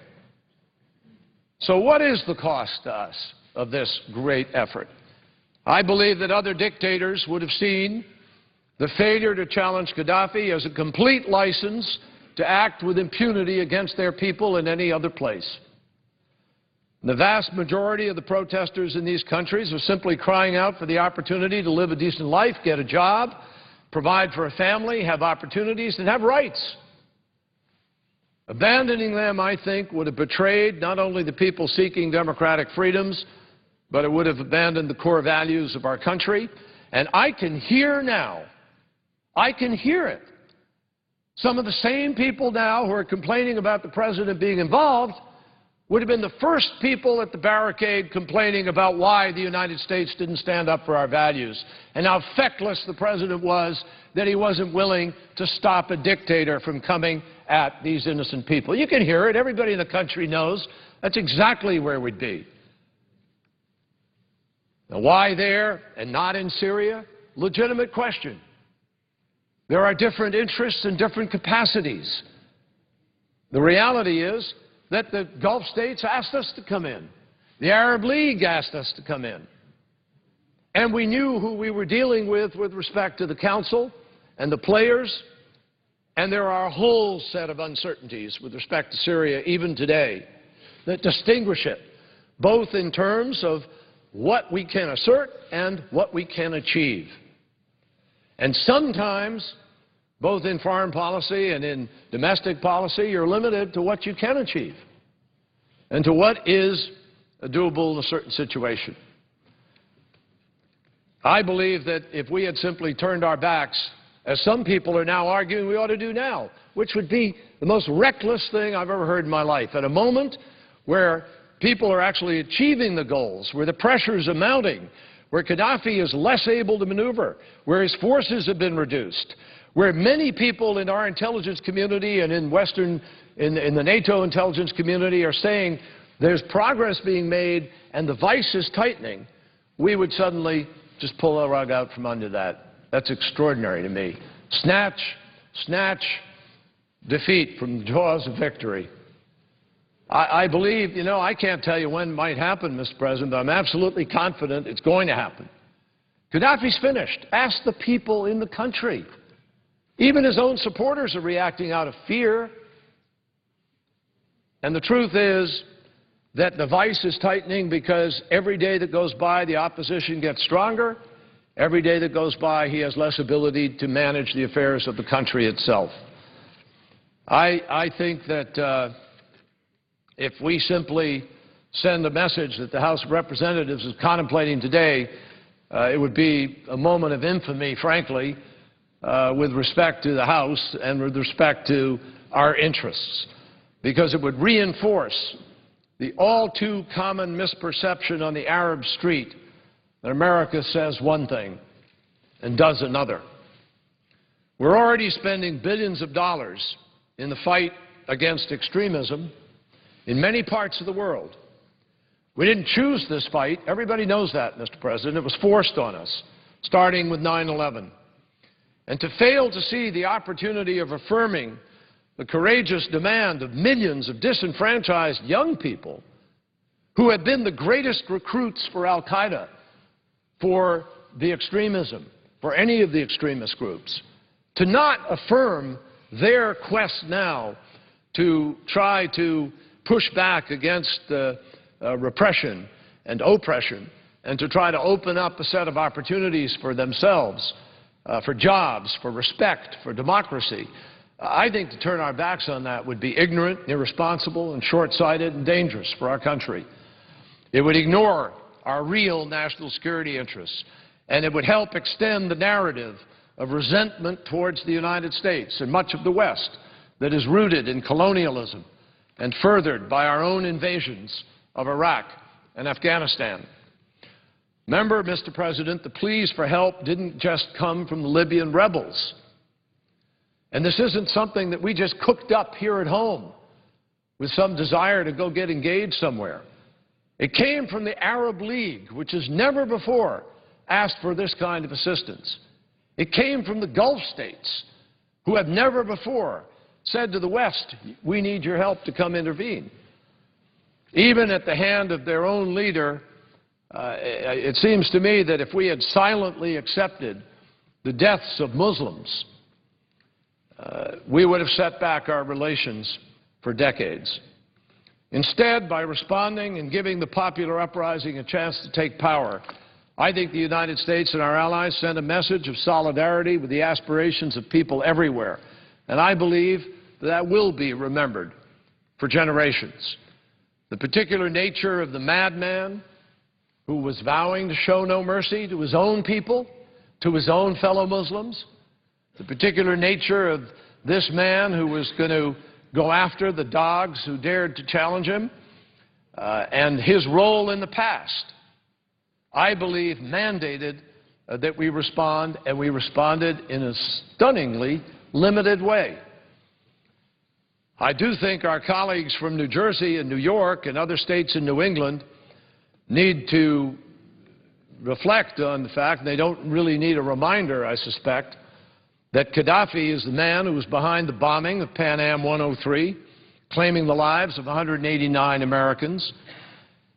So what is the cost to us of this great effort? I believe that other dictators would have seen the failure to challenge Gaddafi as a complete license to act with impunity against their people in any other place. The vast majority of the protesters in these countries are simply crying out for the opportunity to live a decent life, get a job, provide for a family, have opportunities, and have rights. Abandoning them, I think, would have betrayed not only the people seeking democratic freedoms, but it would have abandoned the core values of our country. And I can hear now, I can hear it, some of the same people now who are complaining about the president being involved would have been the first people at the barricade complaining about why the United States didn't stand up for our values and how feckless the president was that he wasn't willing to stop a dictator from coming at these innocent people. You can hear it. Everybody in the country knows that's exactly where we'd be. Now, why there and not in Syria? Legitimate question. There are different interests and different capacities. The reality is that the Gulf states asked us to come in. The Arab League asked us to come in. And we knew who we were dealing with respect to the Council and the players. And there are a whole set of uncertainties with respect to Syria, even today, that distinguish it, both in terms of what we can assert and what we can achieve. And sometimes, both in foreign policy and in domestic policy, you're limited to what you can achieve and to what is doable in a certain situation. I believe that if we had simply turned our backs, as some people are now arguing we ought to do now, which would be the most reckless thing I've ever heard in my life, at a moment where people are actually achieving the goals, where the pressures are mounting, where Gaddafi is less able to maneuver, where his forces have been reduced, where many people in our intelligence community and in the NATO intelligence community are saying there's progress being made and the vice is tightening, we would suddenly just pull the rug out from under that. That's extraordinary to me. Snatch defeat from the jaws of victory. I believe, you know, I can't tell you when it might happen, Mr. President, but I'm absolutely confident it's going to happen. Gaddafi's finished. Ask the people in the country. Even his own supporters are reacting out of fear. And the truth is that the vice is tightening because every day that goes by, the opposition gets stronger. Every day that goes by, he has less ability to manage the affairs of the country itself. I think that if we simply send a message that the House of Representatives is contemplating today, it would be a moment of infamy, frankly, with respect to the House and with respect to our interests, because it would reinforce the all-too-common misperception on the Arab street that America says one thing and does another. We're already spending billions of dollars in the fight against extremism in many parts of the world. We didn't choose this fight. Everybody knows that, Mr. President. It was forced on us, starting with 9/11. And to fail to see the opportunity of affirming the courageous demand of millions of disenfranchised young people who had been the greatest recruits for al-Qaeda, for the extremism, for any of the extremist groups, to not affirm their quest now to try to push back against repression and oppression and to try to open up a set of opportunities for themselves, for jobs, for respect, for democracy. I think to turn our backs on that would be ignorant, irresponsible, and short-sighted and dangerous for our country. It would ignore our real national security interests, and it would help extend the narrative of resentment towards the United States and much of the West that is rooted in colonialism and furthered by our own invasions of Iraq and Afghanistan. Remember, Mr. President, the pleas for help didn't just come from the Libyan rebels. And this isn't something that we just cooked up here at home with some desire to go get engaged somewhere. It came from the Arab League, which has never before asked for this kind of assistance. It came from the Gulf states, who have never before said to the West, we need your help to come intervene. Even at the hand of their own leader, it seems to me that if we had silently accepted the deaths of Muslims, we would have set back our relations for decades. Instead, by responding and giving the popular uprising a chance to take power, I think the United States and our allies sent a message of solidarity with the aspirations of people everywhere. And I believe that will be remembered for generations. The particular nature of the madman who was vowing to show no mercy to his own people, to his own fellow Muslims, the particular nature of this man who was going to go after the dogs who dared to challenge him, and his role in the past, I believe, mandated that we respond, and we responded in a stunningly limited way. I do think our colleagues from New Jersey and New York and other states in New England need to reflect on the fact, and they don't really need a reminder, I suspect, that Gaddafi is the man who was behind the bombing of Pan Am 103, claiming the lives of 189 Americans.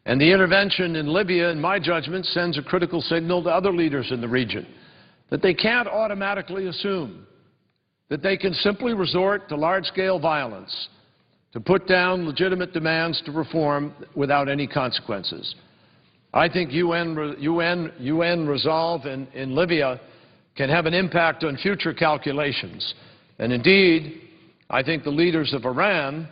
And the intervention in Libya, in my judgment, sends a critical signal to other leaders in the region that they can't automatically assume that they can simply resort to large-scale violence to put down legitimate demands to reform without any consequences. I think UN resolve in Libya can have an impact on future calculations. And indeed, I think the leaders of Iran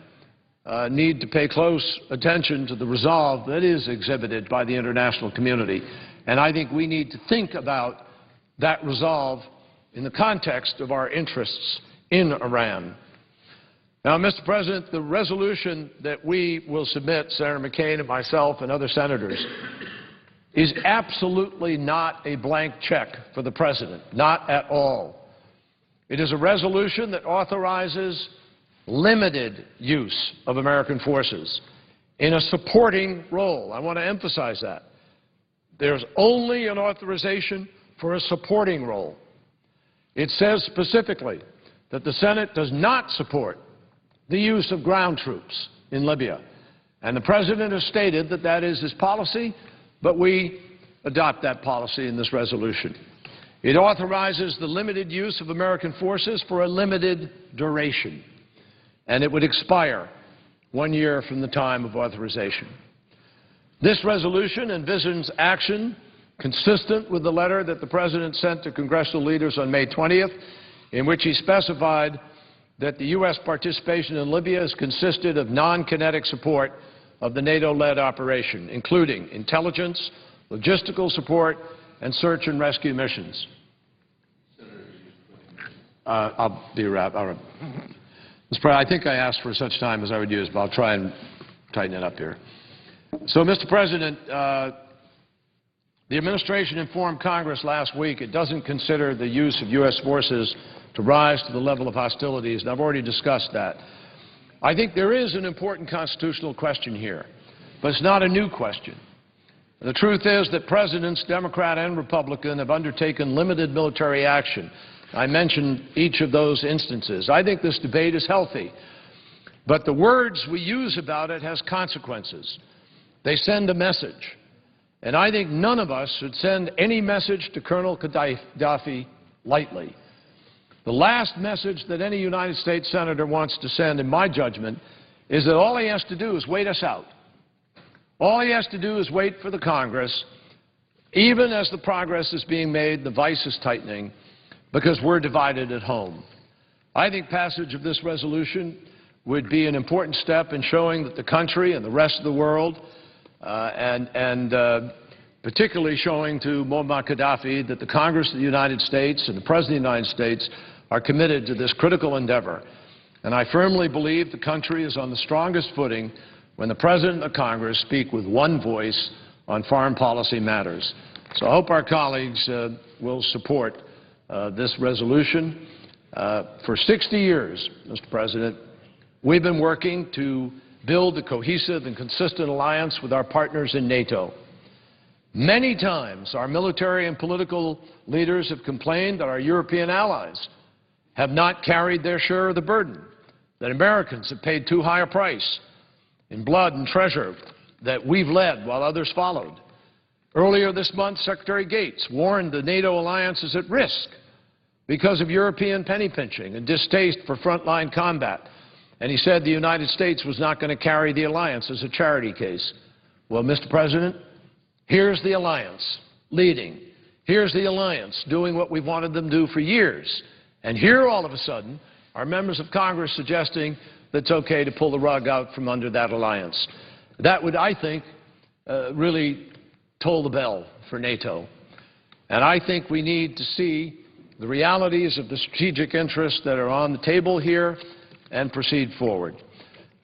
need to pay close attention to the resolve that is exhibited by the international community. And I think we need to think about that resolve in the context of our interests in Iran. Now, Mr. President, the resolution that we will submit, Senator McCain and myself and other senators, is absolutely not a blank check for the President, not at all. It is a resolution that authorizes limited use of American forces in a supporting role. I want to emphasize that. There's only an authorization for a supporting role. It says specifically that the Senate does not support the use of ground troops in Libya. And the President has stated that that is his policy, but we adopt that policy in this resolution. It authorizes the limited use of American forces for a limited duration, and it would expire 1 year from the time of authorization. This resolution envisions action consistent with the letter that the President sent to congressional leaders on May 20th, in which he specified that the U.S. participation in Libya has consisted of non-kinetic support of the NATO-led operation, including intelligence, logistical support, and search and rescue missions. I'll be wrapped. Mr. President, I think I asked for such time as I would use, but I'll try and tighten it up here. So, Mr. President, the administration informed Congress last week it doesn't consider the use of U.S. forces to rise to the level of hostilities, and I've already discussed that. I think there is an important constitutional question here, but it's not a new question. The truth is that presidents, Democrat and Republican, have undertaken limited military action. I mentioned each of those instances. I think this debate is healthy, but the words we use about it has consequences. They send a message, and I think none of us should send any message to Colonel Gaddafi lightly. The last message that any United States senator wants to send, in my judgment, is that all he has to do is wait us out. All he has to do is wait for the Congress, even as the progress is being made, the vice is tightening, because we're divided at home. I think passage of this resolution would be an important step in showing that the country and the rest of the world, particularly showing to Muammar Gaddafi that the Congress of the United States and the President of the United States are committed to this critical endeavor. And I firmly believe the country is on the strongest footing when the President and the Congress speak with one voice on foreign policy matters. So I hope our colleagues will support this resolution. For 60 years, Mr. President, we've been working to build a cohesive and consistent alliance with our partners in NATO. Many times, our military and political leaders have complained that our European allies have not carried their share of the burden, that Americans have paid too high a price in blood and treasure that we've led while others followed. Earlier this month, Secretary Gates warned the NATO alliance is at risk because of European penny-pinching and distaste for frontline combat. And he said the United States was not going to carry the alliance as a charity case. Well, Mr. President, here's the alliance leading. Here's the alliance doing what we've wanted them to do for years. And here, all of a sudden, are members of Congress suggesting that it's okay to pull the rug out from under that alliance. That would, I think, really toll the bell for NATO. And I think we need to see the realities of the strategic interests that are on the table here and proceed forward.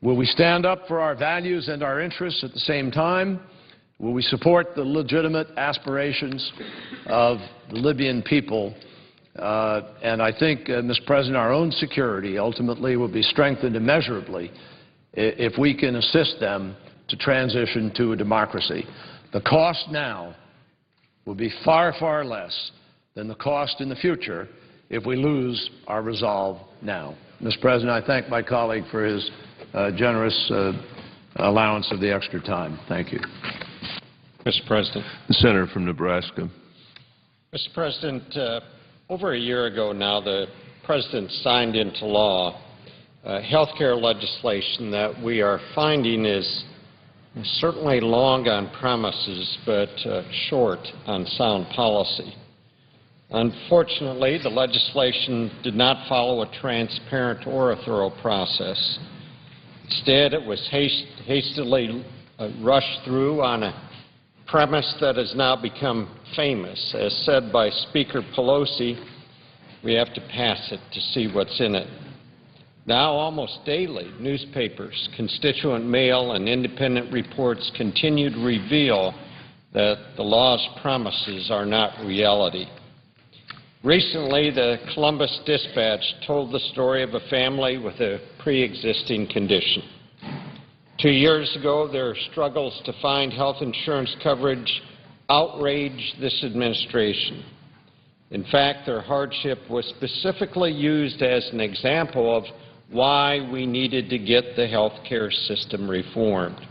Will we stand up for our values and our interests at the same time? Will we support the legitimate aspirations of the Libyan people? And I think, Mr. President, our own security ultimately will be strengthened immeasurably if we can assist them to transition to a democracy. The cost now will be far, far less than the cost in the future if we lose our resolve now. Mr. President, I thank my colleague for his generous allowance of the extra time. Thank you. Mr. President. The senator from Nebraska. Mr. President, over a year ago now, the President signed into law health care legislation that we are finding is certainly long on promises but short on sound policy. Unfortunately, the legislation did not follow a transparent or a thorough process. Instead, it was hastily rushed through on a premise that has now become famous. As said by Speaker Pelosi, we have to pass it to see what's in it. Now, almost daily, newspapers, constituent mail, and independent reports continue to reveal that the law's promises are not reality. Recently, the Columbus Dispatch told the story of a family with a pre-existing condition. 2 years ago, their struggles to find health insurance coverage outraged this administration. In fact, their hardship was specifically used as an example of why we needed to get the health care system reformed.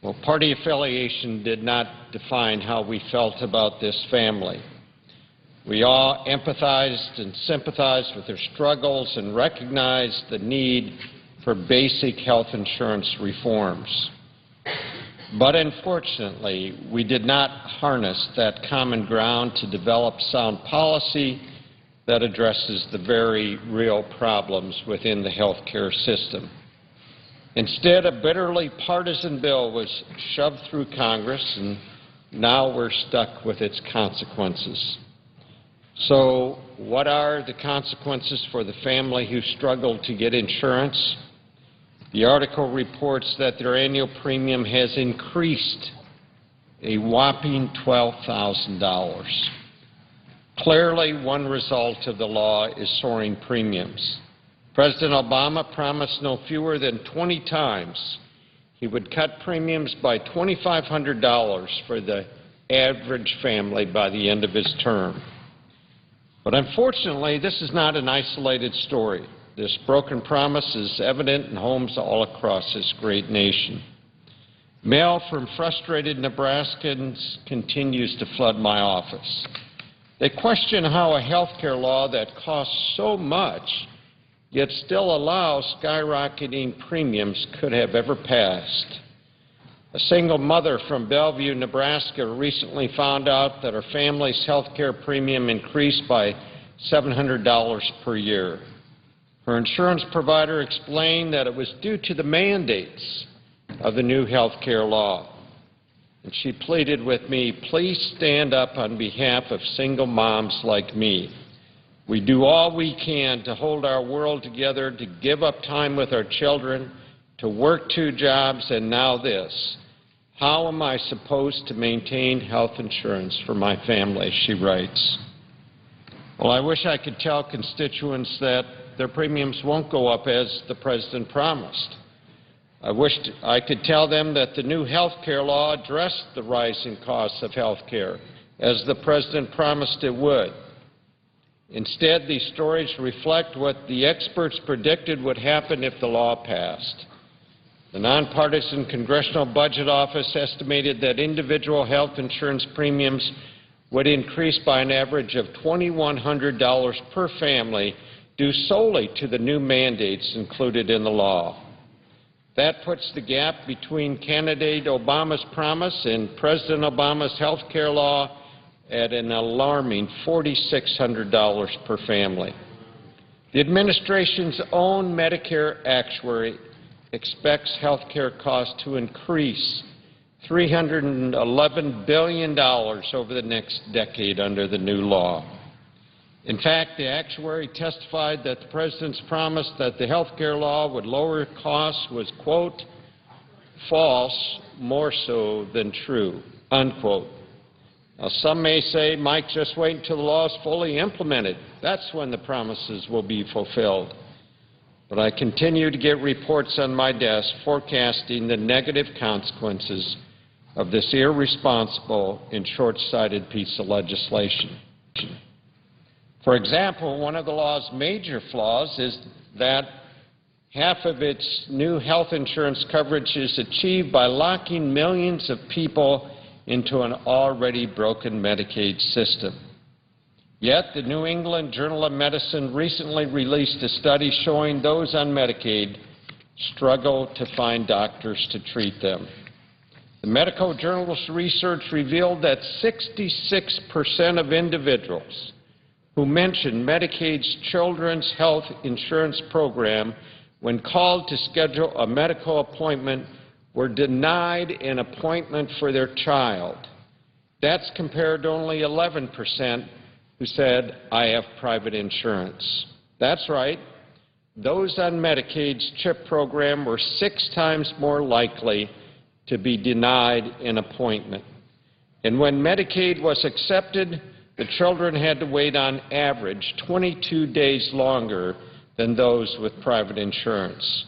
Well, party affiliation did not define how we felt about this family. We all empathized and sympathized with their struggles and recognized the need for basic health insurance reforms. But unfortunately, we did not harness that common ground to develop sound policy that addresses the very real problems within the health care system. Instead, a bitterly partisan bill was shoved through Congress, and now we're stuck with its consequences. So what are the consequences for the family who struggled to get insurance? The article reports that their annual premium has increased a whopping $12,000. Clearly, one result of the law is soaring premiums. President Obama promised no fewer than 20 times he would cut premiums by $2,500 for the average family by the end of his term. But unfortunately, this is not an isolated story. This broken promise is evident in homes all across this great nation. Mail from frustrated Nebraskans continues to flood my office. They question how a health care law that costs so much, yet still allows skyrocketing premiums, could have ever passed. A single mother from Bellevue, Nebraska, recently found out that her family's health care premium increased by $700 per year. Her insurance provider explained that it was due to the mandates of the new health care law. And she pleaded with me, please stand up on behalf of single moms like me. We do all we can to hold our world together, to give up time with our children, to work 2 jobs, and now this. How am I supposed to maintain health insurance for my family, she writes. Well, I wish I could tell constituents that their premiums won't go up as the President promised. I wished I could tell them that the new health care law addressed the rising costs of health care, as the President promised it would. Instead, these stories reflect what the experts predicted would happen if the law passed. The nonpartisan Congressional Budget Office estimated that individual health insurance premiums would increase by an average of $2,100 per family due solely to the new mandates included in the law. That puts the gap between candidate Obama's promise and President Obama's health care law at an alarming $4,600 per family. The administration's own Medicare actuary expects health care costs to increase $311 billion over the next decade under the new law. In fact, the actuary testified that the President's promise that the health care law would lower costs was, quote, false, more so than true, unquote. Now, some may say, Mike, just wait until the law is fully implemented. That's when the promises will be fulfilled. But I continue to get reports on my desk forecasting the negative consequences of this irresponsible and short-sighted piece of legislation. For example, one of the law's major flaws is that half of its new health insurance coverage is achieved by locking millions of people into an already broken Medicaid system. Yet, the New England Journal of Medicine recently released a study showing those on Medicaid struggle to find doctors to treat them. The medical journal's research revealed that 66% of individuals who mentioned Medicaid's Children's Health Insurance Program when called to schedule a medical appointment were denied an appointment for their child. That's compared to only 11% who said, I have private insurance. That's right. Those on Medicaid's CHIP program were 6 times more likely to be denied an appointment. And when Medicaid was accepted, the children had to wait on average 22 days longer than those with private insurance.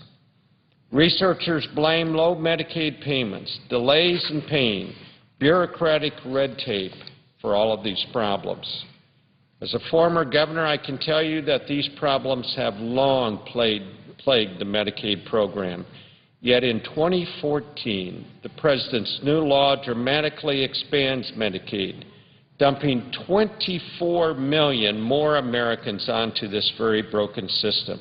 Researchers blame low Medicaid payments, delays in paying, bureaucratic red tape for all of these problems. As a former governor, I can tell you that these problems have long plagued the Medicaid program. Yet in 2014, the President's new law dramatically expands Medicaid, dumping 24 million more Americans onto this very broken system.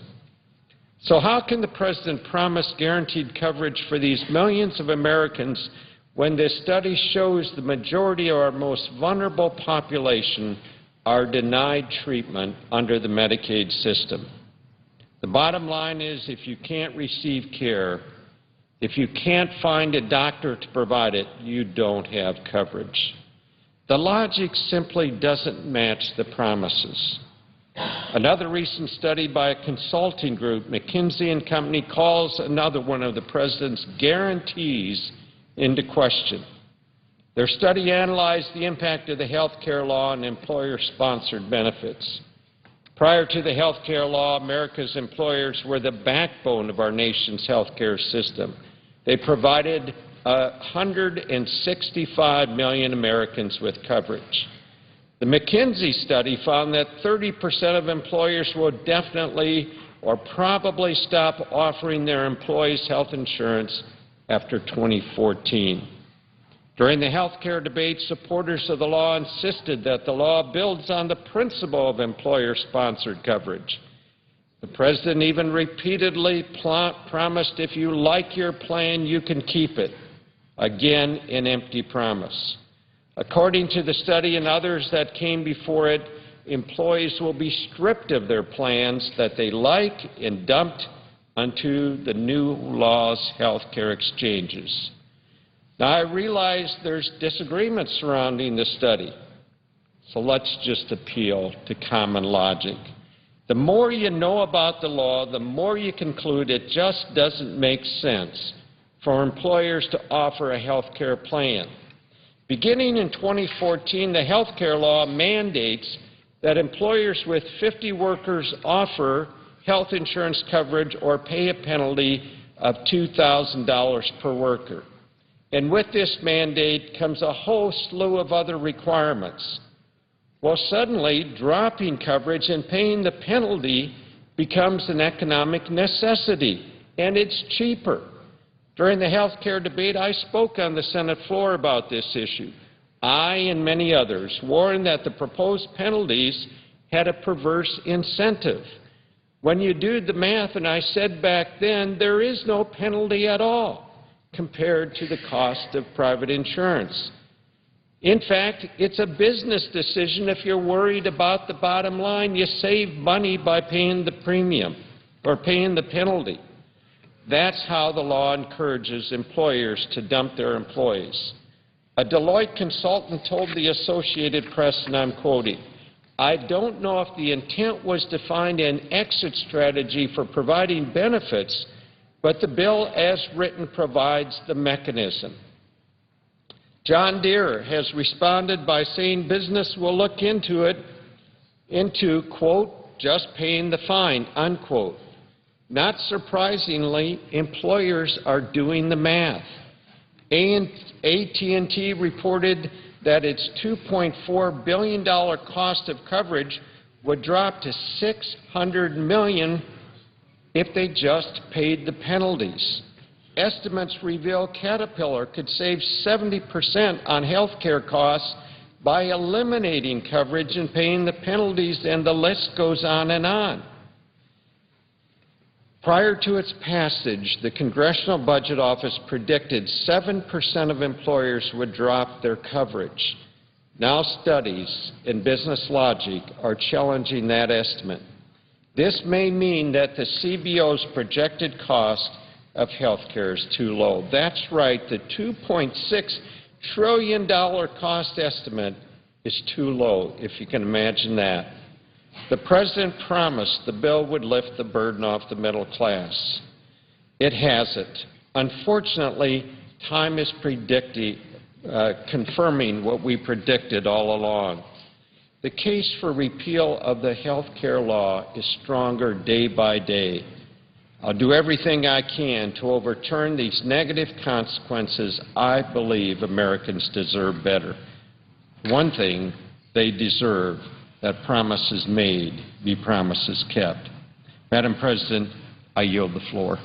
So how can the President promise guaranteed coverage for these millions of Americans when this study shows the majority of our most vulnerable population are denied treatment under the Medicaid system? The bottom line is, if you can't receive care, if you can't find a doctor to provide it, you don't have coverage. The logic simply doesn't match the promises. Another recent study by a consulting group, McKinsey & Company, calls another one of the President's guarantees into question. Their study analyzed the impact of the health care law on employer-sponsored benefits. Prior to the health care law, America's employers were the backbone of our nation's health care system. They provided 165 million Americans with coverage. The McKinsey study found that 30% of employers will definitely or probably stop offering their employees health insurance after 2014. During the health care debate, supporters of the law insisted that the law builds on the principle of employer-sponsored coverage. The President even repeatedly promised if you like your plan, you can keep it. Again, an empty promise. According to the study and others that came before it, employees will be stripped of their plans that they like and dumped onto the new law's health care exchanges. Now, I realize there's disagreement surrounding the study, so let's just appeal to common logic. The more you know about the law, the more you conclude it just doesn't make sense for employers to offer a health care plan. Beginning in 2014, the health care law mandates that employers with 50 workers offer health insurance coverage or pay a penalty of $2,000 per worker. And with this mandate comes a whole slew of other requirements. Well, suddenly, dropping coverage and paying the penalty becomes an economic necessity, and it's cheaper. During the health care debate, I spoke on the Senate floor about this issue. I and many others warned that the proposed penalties had a perverse incentive. When you do the math, and I said back then, there is no penalty at all compared to the cost of private insurance. In fact, it's a business decision. If you're worried about the bottom line, you save money by paying the premium or paying the penalty. That's how the law encourages employers to dump their employees. A Deloitte consultant told the Associated Press, and I'm quoting, I don't know if the intent was to find an exit strategy for providing benefits, but the bill as written provides the mechanism. John Deere has responded by saying business will look into it, quote, just paying the fine, unquote. Not surprisingly, employers are doing the math. AT&T reported that its $2.4 billion cost of coverage would drop to $600 million if they just paid the penalties. Estimates reveal Caterpillar could save 70% on health care costs by eliminating coverage and paying the penalties, and the list goes on and on. Prior to its passage, the Congressional Budget Office predicted 7% of employers would drop their coverage. Now studies in Business Logic are challenging that estimate. This may mean that the CBO's projected cost of health care is too low. That's right, the $2.6 trillion cost estimate is too low, if you can imagine that. The President promised the bill would lift the burden off the middle class. It hasn't. Unfortunately, time is confirming what we predicted all along. The case for repeal of the health care law is stronger day by day. I'll do everything I can to overturn these negative consequences. I believe Americans deserve better. One thing they deserve, that promises made be promises kept. Madam President, I yield the floor.